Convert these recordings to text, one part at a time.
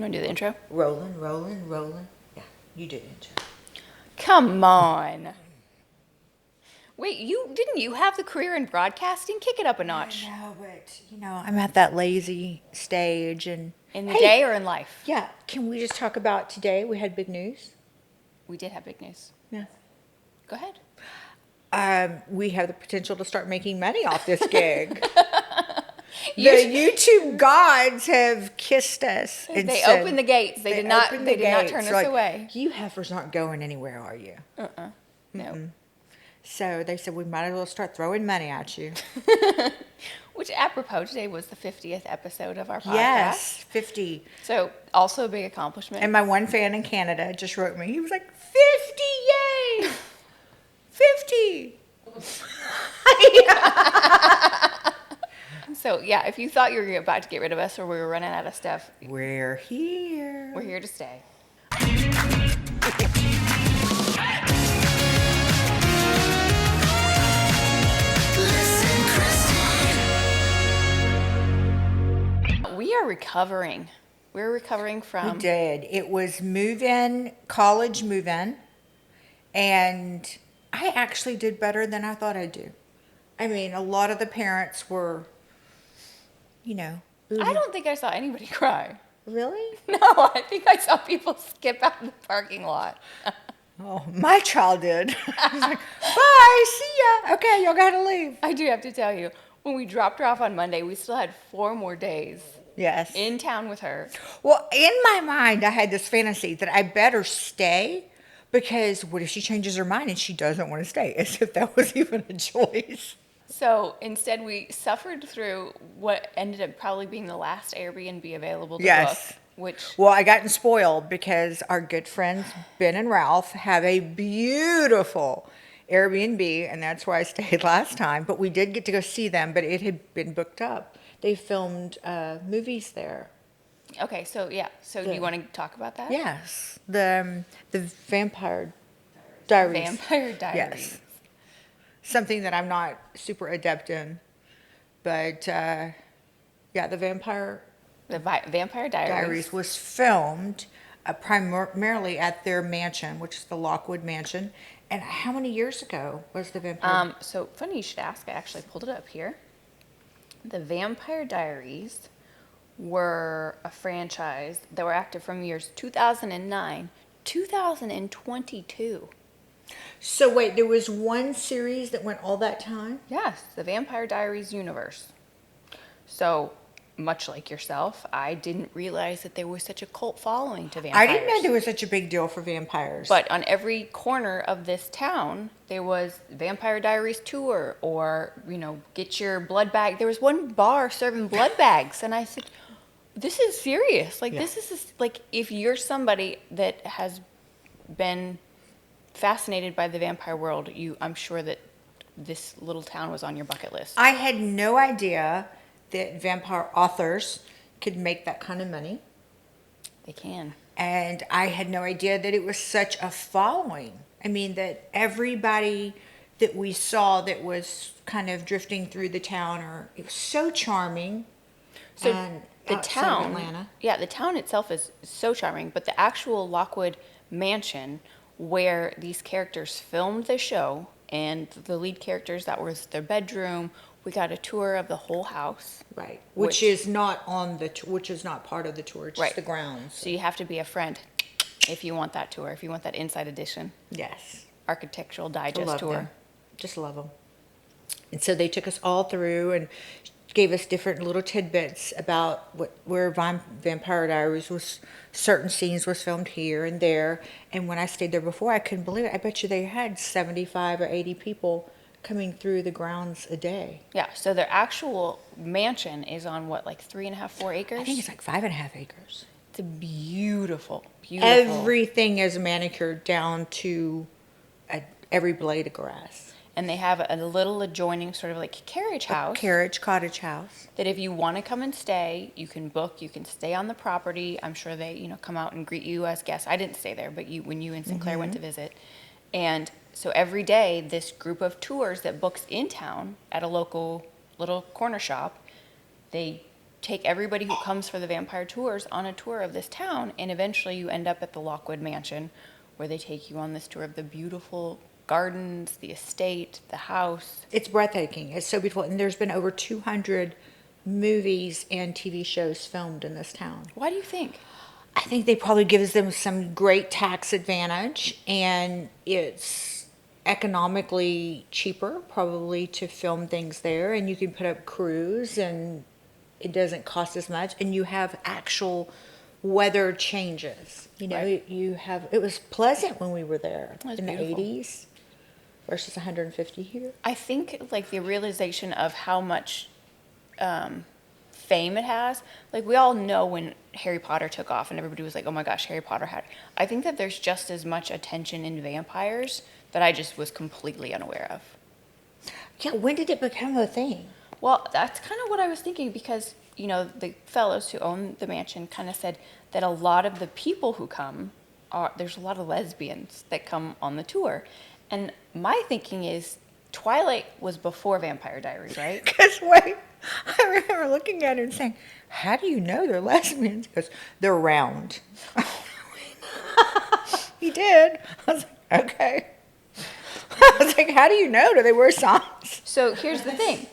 You want to do the intro? Rolling. Yeah, you do the intro. Come on. Wait, didn't you have the career in broadcasting? Kick it up a notch. I know, but I'm at that lazy stage and In the day or in life? Yeah, can we just talk about today? We had big news. We did have big news. Yeah. Go ahead. We have the potential to start making money off this gig. The YouTube gods have kissed us. And They said, opened the gates. They did not turn us away. You heifers aren't going anywhere, are you? No. So they said we might as well start throwing money at you. Which, apropos, today was the 50th episode of our podcast. Yes, 50. So, also a big accomplishment. And my one fan in Canada just wrote me. He was like, 50, yay! 50. So, yeah, if you thought you were about to get rid of us or we were running out of stuff, we're here. We're here to stay. Liss N Kristi. We are recovering. We're recovering from... We did. It was move-in, college move-in, and I actually did better than I thought I'd do. I mean, a lot of the parents were... I don't think I saw anybody cry. Really? No, I think I saw people skip out of the parking lot. Oh, my child did. I was like, bye, see ya. Okay, y'all gotta leave. I do have to tell you, when we dropped her off on Monday, we still had 4 more days. Yes. In town with her. Well, in my mind, I had this fantasy that I better stay because what if she changes her mind and she doesn't want to stay? As if that was even a choice. So instead, we suffered through what ended up probably being the last Airbnb available to book. Well, I gotten spoiled because our good friends Ben and Ralph have a beautiful Airbnb, and that's where I stayed last time. But we did get to go see them, but it had been booked up. They filmed movies there. Okay, so yeah. So do you want to talk about that? Yes. The Vampire Diaries. Vampire Diaries. Yes. Something that I'm not super adept in. But, the Vampire Diaries was filmed primarily at their mansion, which is the Lockwood Mansion. And how many years ago was the Vampire? So funny you should ask. I actually pulled it up here. The Vampire Diaries were a franchise that were active from years 2009, 2022. So wait, there was one series that went all that time? Yes, the Vampire Diaries universe. So, much like yourself, I didn't realize that there was such a cult following to vampires. I didn't know there was such a big deal for vampires. But on every corner of this town, there was Vampire Diaries tour or, get your blood bag. There was one bar serving blood bags. And I said, this is serious. Like, this is, like, if you're somebody that has been fascinated by the vampire world, I'm sure that this little town was on your bucket list. I had no idea that vampire authors could make that kind of money. They can. And I had no idea that it was such a following. I mean, that everybody that we saw that was kind of drifting through the town, it was so charming. So and the town, Atlanta. Yeah, the town itself is so charming, but the actual Lockwood Mansion, where these characters filmed the show, and the lead characters, that was their bedroom. We got a tour of the whole house. Right. Which is not part of the tour, it's just the grounds. So you have to be a friend if you want that tour, if you want that inside edition. Yes. Architectural Digest tour. Them. Just love them. And so they took us all through and gave us different little tidbits about where Vampire Diaries was. Certain scenes was filmed here and there. And when I stayed there before, I couldn't believe it. I bet you they had 75 or 80 people coming through the grounds a day. Yeah, so their actual mansion is on 3.5, 4 acres? I think it's like 5.5 acres. It's a beautiful. Everything is manicured down to every blade of grass. And they have a little adjoining sort of like carriage house. Cottage house. That if you want to come and stay, you can book, you can stay on the property. I'm sure they, come out and greet you as guests. I didn't stay there, but when you and Sinclair went to visit. And so every day, this group of tours that books in town at a local little corner shop, they take everybody who comes for the vampire tours on a tour of this town, and eventually you end up at the Lockwood Mansion, where they take you on this tour of the beautiful gardens, the estate, the house. It's breathtaking. It's so beautiful. And there's been over 200 movies and TV shows filmed in this town. Why do you think? I think they probably gives them some great tax advantage, and it's economically cheaper probably to film things there, and you can put up crews and it doesn't cost as much, and you have actual weather changes. You know, Right. you have, it was pleasant when we were there It was in beautiful. the 80s versus 150 here. I think like the realization of how much fame it has. Like we all know when Harry Potter took off and everybody was like, "Oh my gosh, Harry Potter had." I think that there's just as much attention in vampires that I just was completely unaware of. Yeah, when did it become a thing? Well, that's kind of what I was thinking because, you know, the fellows who own the mansion kind of said that a lot of the people who come there's a lot of lesbians that come on the tour. And my thinking is Twilight was before Vampire Diaries, right? Because wait, I remember looking at her and saying, "How do you know they're lesbians?" Because they're round. He did. I was like, okay. I was like, how do you know? Do they wear socks? So here's the thing.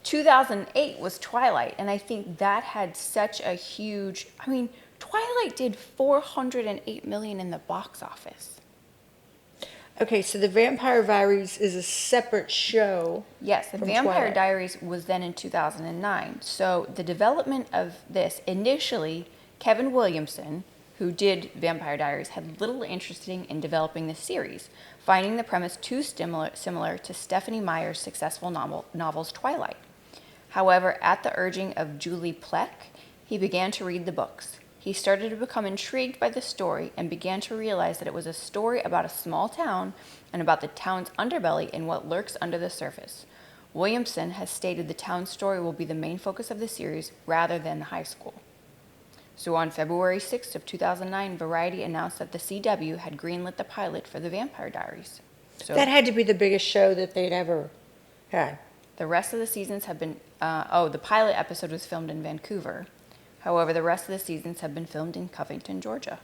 2008 was Twilight, and I think that had such a huge, I mean, Twilight did 408 million in the box office. Okay, so the Vampire Diaries is a separate show. Yes, the From Vampire Twilight. Diaries was then in 2009. So the development of this, initially, Kevin Williamson, who did Vampire Diaries, had little interest in developing the series, finding the premise too similar to Stephanie Meyer's successful novels Twilight. However, at the urging of Julie Plec, he began to read the books. He started to become intrigued by the story and began to realize that it was a story about a small town and about the town's underbelly and what lurks under the surface. Williamson has stated the town's story will be the main focus of the series rather than the high school. So on February 6th of 2009, Variety announced that the CW had greenlit the pilot for the Vampire Diaries. So That had to be the biggest show that they'd ever had. the rest of the seasons have been, the pilot episode was filmed in Vancouver. However, the rest of the seasons have been filmed in Covington, Georgia.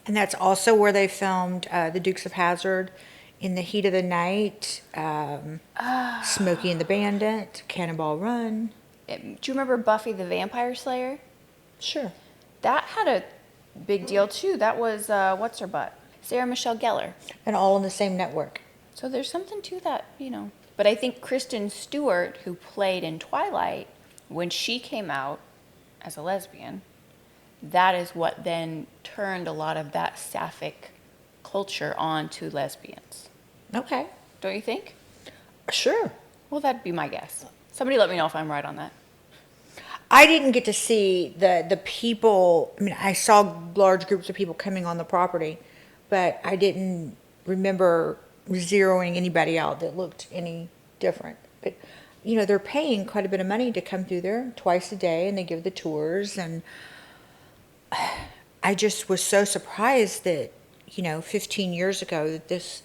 And that's also where they filmed The Dukes of Hazzard, In the Heat of the Night, Smokey and the Bandit, Cannonball Run. Do you remember Buffy the Vampire Slayer? Sure. That had a big deal too. That was, what's her butt? Sarah Michelle Gellar. And all on the same network. So there's something to that, you know. But I think Kristen Stewart, who played in Twilight, when she came out as a lesbian, that is what then turned a lot of that sapphic culture on to lesbians. Okay. Don't you think? Sure. Well, that'd be my guess. Somebody let me know if I'm right on that. I didn't get to see the people. I mean, I saw large groups of people coming on the property, but I didn't remember zeroing anybody out that looked any different. But, you know, they're paying quite a bit of money to come through there twice a day, and they give the tours. And I just was so surprised that, you know, 15 years ago that this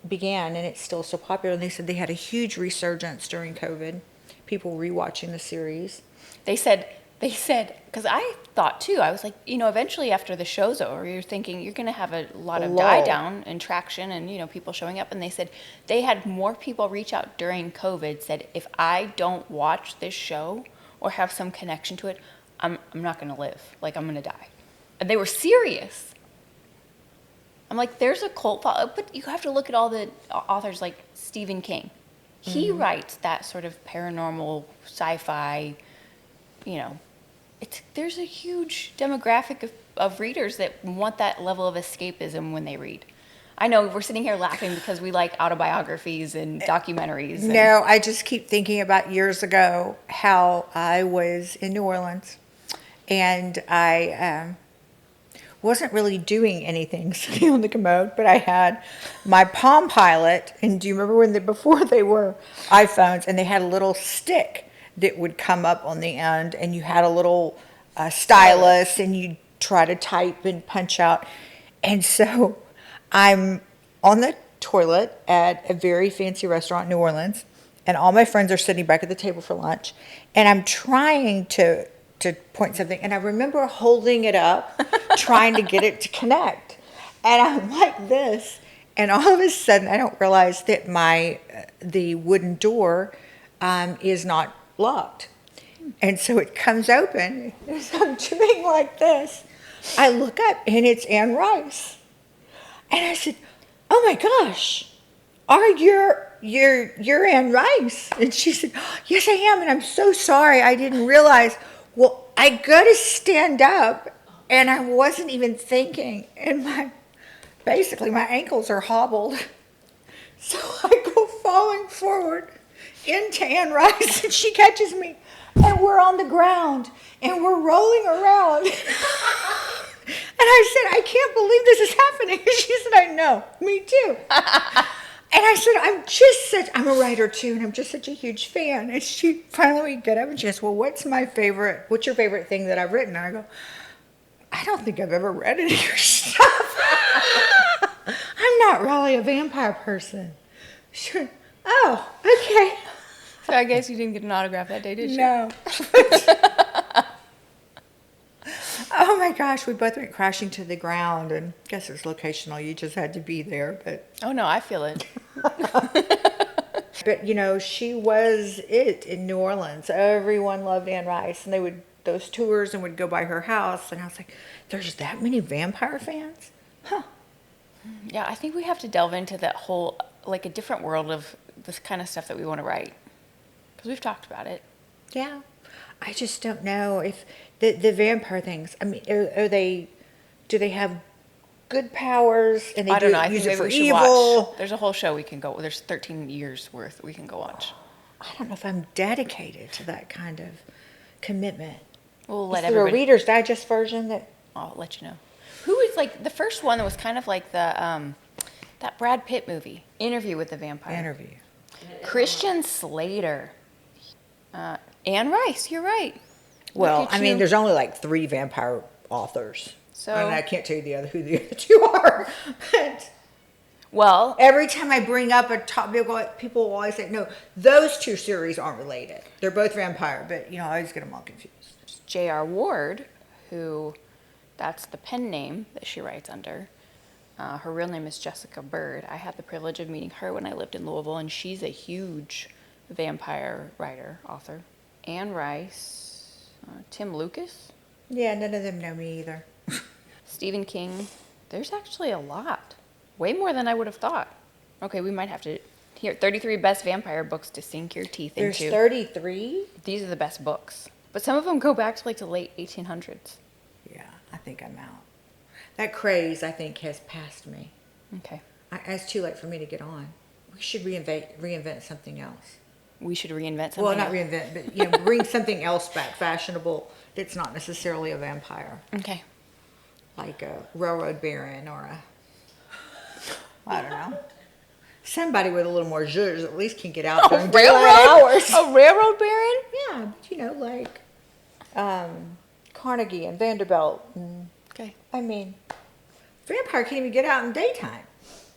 began, and it's still so popular. And they said they had a huge resurgence during COVID, people rewatching the series. They said, because I thought too, I was like, you know, eventually after the show's over, you're thinking you're going to have a lot of die down and traction and, you know, people showing up. And they said they had more people reach out during COVID, said, if I don't watch this show or have some connection to it, I'm not going to live. Like, I'm going to die. And they were serious. I'm like, there's a cult follow, but you have to look at all the authors like Stephen King. He writes that sort of paranormal sci-fi, you know, there's a huge demographic of readers that want that level of escapism when they read. I know we're sitting here laughing because we like autobiographies and documentaries. No, I just keep thinking about years ago how I was in New Orleans and I wasn't really doing anything sitting on the commode, but I had my Palm Pilot. And do you remember before they were iPhones, and they had a little stick that would come up on the end, and you had a little stylus, and you try to type and punch out. And so I'm on the toilet at a very fancy restaurant in New Orleans, and all my friends are sitting back at the table for lunch, and I'm trying to to point something, and I remember holding it up, trying to get it to connect, and I'm like this, and all of a sudden I don't realize that the wooden door is not locked, and so it comes open. As I'm doing like this, I look up, and it's Anne Rice, and I said, "Oh my gosh, you're Anne Rice?" And she said, "Yes, I am, and I'm so sorry. I didn't realize." Well, I go to stand up, and I wasn't even thinking, and basically my ankles are hobbled. So I go falling forward into Anne Rice, and she catches me, and we're on the ground, and we're rolling around. And I said, "I can't believe this is happening." And she said, "I know, me too." And I said, I'm a writer too, and I'm just such a huge fan. And she finally got up and she goes, "Well, what's your favorite thing that I've written?" And I go, "I don't think I've ever read any of your stuff." I'm not really a vampire person. She went, "Oh, okay." So I guess you didn't get an autograph that day, did you? No. Oh my gosh, we both went crashing to the ground, and I guess it's locational. You just had to be there, but. Oh no, I feel it. But she was it in New Orleans. Everyone loved Anne Rice, and those tours and would go by her house, and I was like, "There's that many vampire fans?" Huh. Yeah, I think we have to delve into that whole, like, a different world of this kind of stuff that we want to write. Because we've talked about it. Yeah. I just don't know if the vampire things, I mean, do they have good powers and they I don't know. I use think it for maybe we should evil? watch. There's a whole show we can go. There's 13 years worth we can go watch. I don't know if I'm dedicated to that kind of commitment. We'll let Is there a everybody. Reader's Digest version that? I'll let you know. Who was like the first one that was kind of like the that Brad Pitt movie, Interview with the Vampire. Interview. Christian Slater. Anne Rice, you're right. Well, Look at I mean, you. there's only like 3 vampire authors. So- and I can't tell you who the other 2 are. But Well, every time I bring up a topic, people will always say, "No, those 2 series aren't they They're both vampire," but I always get them all confused. J.R. Ward, who that's the pen name that she writes under. Her real name is Jessica Bird. I had the privilege of meeting her when I lived in Louisville, and she's a huge vampire writer, author. Anne Rice, Tim Lucas, Yeah, none of them know me either. Stephen King. There's actually a lot. Way more than I would have thought. Okay, we might have to here 33 best vampire books to sink your teeth There's into. 33? These are the best books. But some of them go back to like the late 1800s. Yeah, I think I'm out. That craze, I think, has passed me. Okay. It's too late for me to get on. We should reinvent something else. We should reinvent something. Well, not else. reinvent, but bring something else back, fashionable, that's not necessarily a vampire. Okay. Like a railroad baron or I don't know. Somebody with a little more zhuzh at least can get out during daylight hours. A railroad baron? Yeah, but like Carnegie and Vanderbilt. And, Okay. I mean, vampire can't even get out in daytime.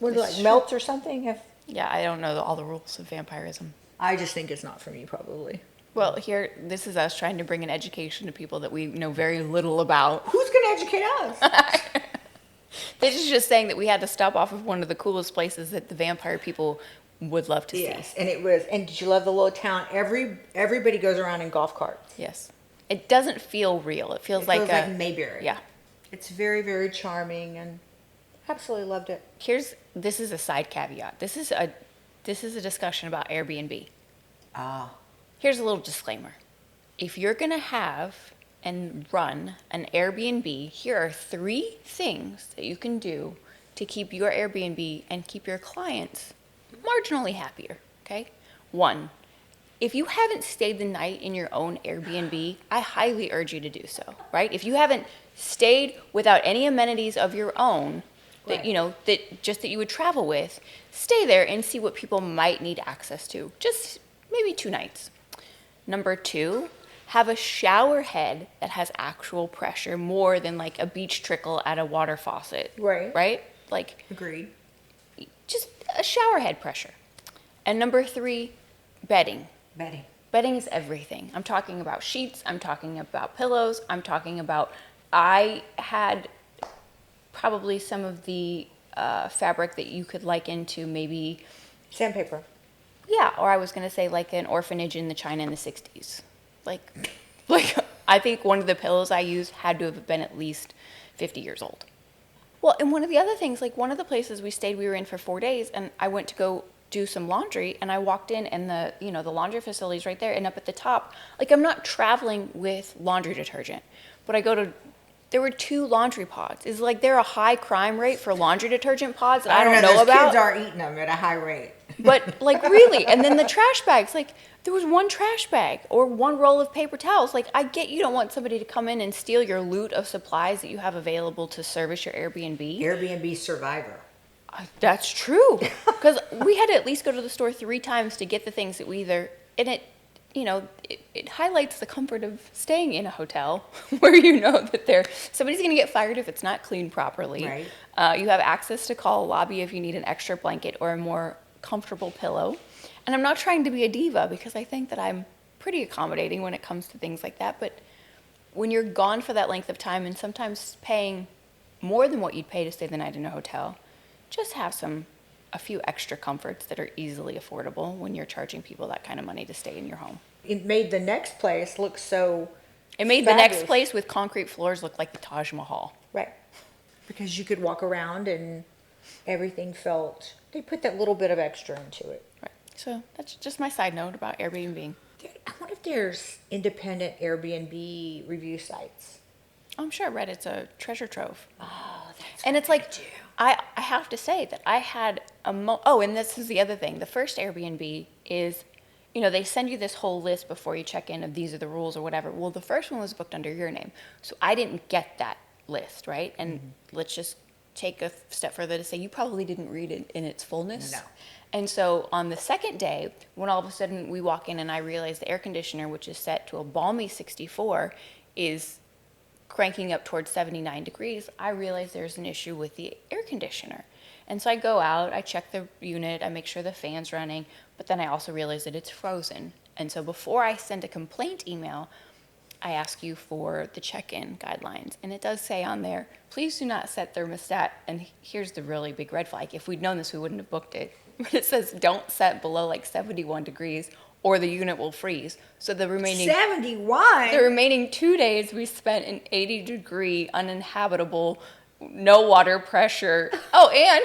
Would it That's like true. melt or something? Yeah, I don't know all the rules of vampirism. I just think it's not for me, probably. Well, this is us trying to bring an education to people that we know very little about. Who's going to educate us? This is just saying that we had to stop off of one of the coolest places that the vampire people would love to Yes, see. and it was. And did you love the little town? Everybody goes around in golf carts. Yes. It doesn't feel real. It feels like like Mayberry. Yeah. It's very, very charming, and absolutely loved it. This is a side caveat. This is a discussion about Airbnb. Ah. Here's a little disclaimer. If you're going to have and run an Airbnb, here are 3 things that you can do to keep your Airbnb and keep your clients marginally happier, okay? 1, if you haven't stayed the night in your own Airbnb, I highly urge you to do so, right? If you haven't stayed without any amenities of your own, that Right. that you would travel with, stay there and see what people might need access to. Just maybe 2 nights. Number 2, have a shower head that has actual pressure more than like a beach trickle at a water faucet. Right. Right? Like Agreed. just a shower head pressure. And number 3, bedding. Betty. Bedding is everything. I'm talking about sheets. I'm talking about pillows. I'm talking about, I had probably some of the fabric that you could liken to maybe, Sandpaper. yeah, or I was going to say like an orphanage in the China in the 60s. Like I think one of the pillows I used had to have been at least 50 years old. Well, and one of the other things, like one of the places we stayed, we were in for 4 days, and I went to go do some laundry, and I walked in, and the laundry facility's right there, and up at the top, like I'm not traveling with laundry detergent, but there were 2 laundry pods. Is like there a high crime rate for laundry detergent pods that I don't know those about? Kids are eating them at a high rate. But like really, and then the trash bags, like there was 1 trash bag or 1 roll of paper towels. Like I get you don't want somebody to come in and steal your loot of supplies that you have available to service your Airbnb. Airbnb survivor. That's true. Because we had to at least go to the store 3 times to get the things that we either, and it highlights the comfort of staying in a hotel where you know that somebody's going to get fired if it's not cleaned properly. Right. You have access to call a lobby if you need an extra blanket or a more comfortable pillow. And I'm not trying to be a diva because I think that I'm pretty accommodating when it comes to things like that. But when you're gone for that length of time and sometimes paying more than what you'd pay to stay the night in a hotel, just have a few extra comforts that are easily affordable when you're charging people that kind of money to stay in your home. It made the next place look so It made the next place with concrete floors look like the Taj Mahal. Right. Because you could walk around and everything felt, they put that little bit of extra into it. Right. So that's just my side note about Airbnb. I wonder if there's independent Airbnb review sites. I'm sure Reddit's a treasure trove. Oh, that's And it's like, I have to say that I had and this is the other thing. The first Airbnb is, they send you this whole list before you check in of these are the rules or whatever. Well, the first one was booked under your name. So I didn't get that list, right? And let's just take a step further to say you probably didn't read it in its fullness. No. And so on the second day, when all of a sudden we walk in and I realize the air conditioner, which is set to a balmy 64, is cranking up towards 79 degrees, I realize there's an issue with the air conditioner. And so I go out, I check the unit, I make sure the fan's running, but then I also realize that it's frozen. And so before I send a complaint email, I ask you for the check-in guidelines. And it does say on there, please do not set thermostat. And here's the really big red flag. If we'd known this, we wouldn't have booked it. But it says don't set below like 71 degrees or the unit will freeze. So the remaining 71? The remaining 2 days we spent in 80-degree, uninhabitable, no water pressure. Oh, and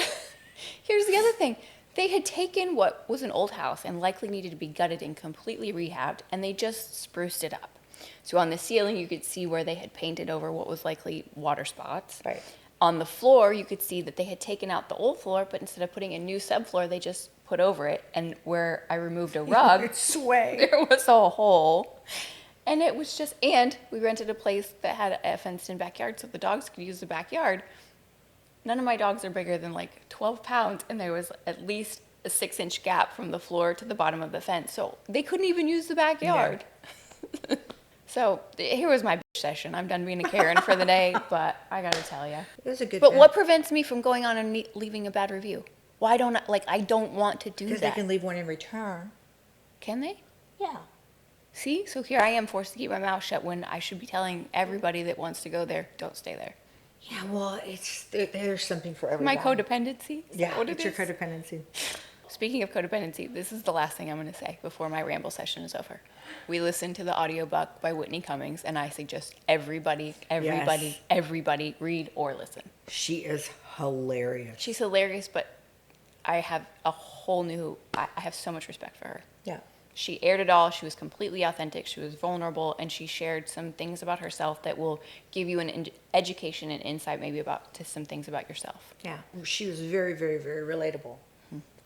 here's the other thing. They had taken what was an old house and likely needed to be gutted and completely rehabbed, and they just spruced it up. So on the ceiling, you could see where they had painted over what was likely water spots. Right. On the floor, you could see that they had taken out the old floor, but instead of putting a new subfloor, they just put over it. And where I removed a rug, there was a hole. And it was just, and we rented a place that had a fenced-in backyard so the dogs could use the backyard. None of my dogs are bigger than like 12 pounds, and there was at least a 6-inch gap from the floor to the bottom of the fence. So they couldn't even use the backyard. Yeah. So here was my bitch session. I'm done being a Karen for the day, but I gotta tell you. It was a good But thing. what prevents me from going on and leaving a bad review? Why don't I don't want to do that. Because they can leave one in return. Can they? Yeah. See? So here I am forced to keep my mouth shut when I should be telling everybody that wants to go there, don't stay there. Yeah, well, there's something for everybody. My codependency? Yeah, what it's your codependency. Speaking of codependency, this is the last thing I'm going to say before my ramble session is over. We listened to the audiobook by Whitney Cummings, and I suggest everybody read or listen. She is hilarious. She's hilarious, but I have I have so much respect for her. Yeah. She aired it all. She was completely authentic. She was vulnerable, and she shared some things about herself that will give you an education and insight maybe to some things about yourself. Yeah. She was very, very, very relatable.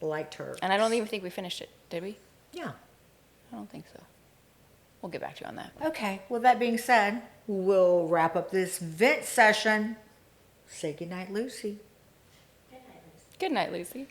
Liked her. And I don't even think we finished it, did we? Yeah. I don't think so. We'll get back to you on that. Okay. Well, that being said, we'll wrap up this vent session. Say goodnight, Lucy. Good night, Lucy.